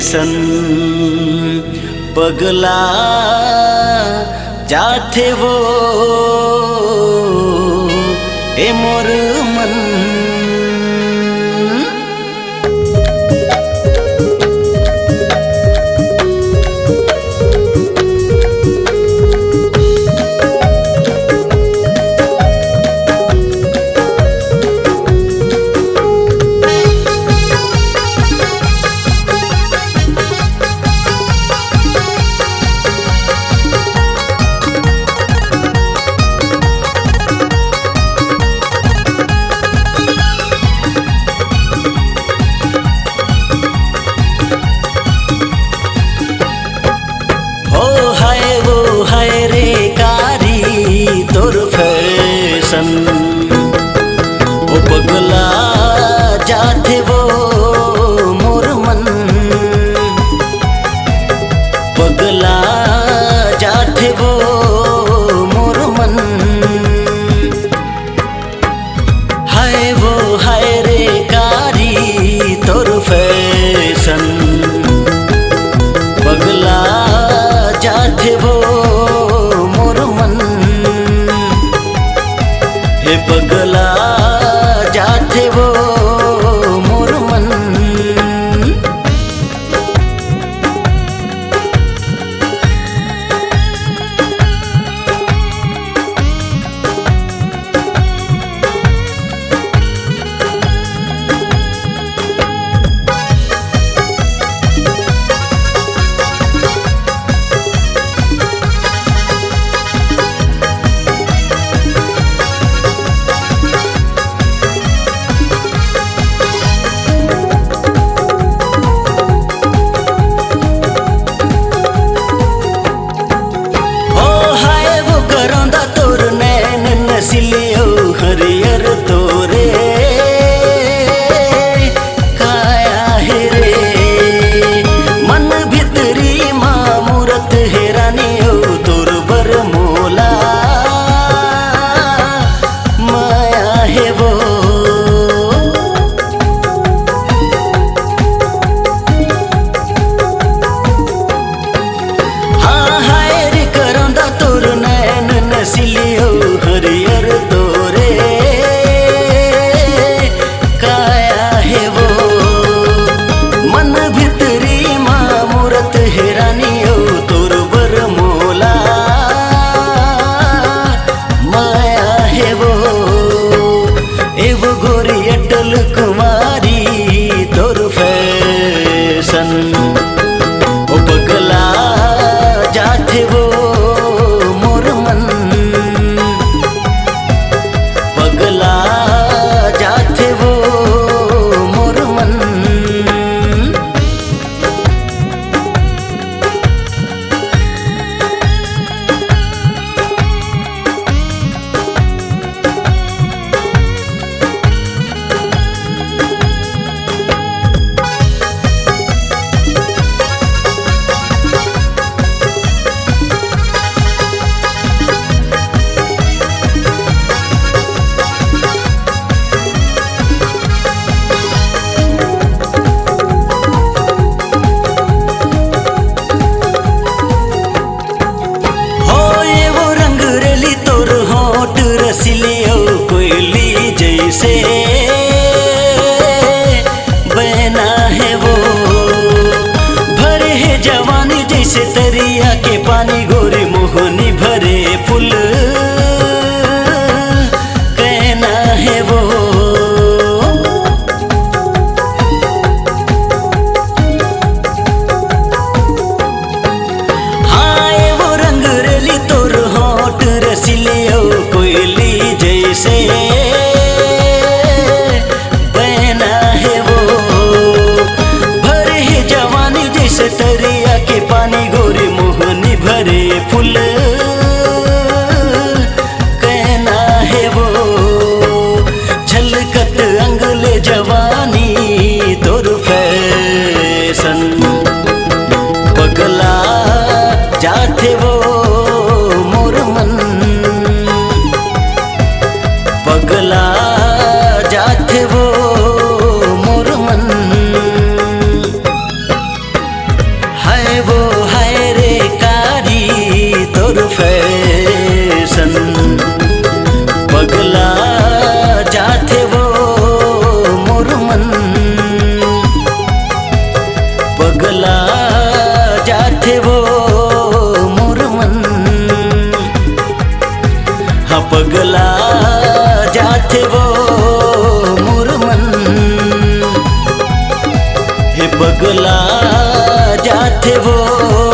सन पगला जाथे वो ए मोर मन। ओ पगला जाथे वो मोर मन, पगला जाथे वो मोर मन। हाय रे कारी तोर फैशन, पगला जाथे वो मोर मन। हे पगला जाथे वो मोर मन। सिलियो हरियर तोरे काया है रे, मन भितरी मामूरत हेरानियो तोर बर मोला माया है वो। हाँ हाय रे करंदा तोर नैन नसिलियो हरियर तोरे काया है वो, मन भितरी मामूरत हेरानियो तोर बर मोला माया है वो। एवो गोरी अटल कुमारी तोर फैशन, ओ पगला जाथे वो मोर मन, पगला जाथे वो मोर मन। रसिलियो कोयली जैसे बहना है वो, भरे है जवानी जैसे दरिया के पानी, गोरी मोहनी भरे फूल कहना है वो। हाँ वो रंग रेली तोर होठ रसिलियो कोयली जैसे बहना है वो, भरे है जवानी जैसे दरिया के पानी, गोरी मोहनी भरे फूल कहना है वो। छलकत अंगले जवानी तोर फैशन, पगला जाथे वो मोर मन, पगला जाथे वो मोर मन। साथ वो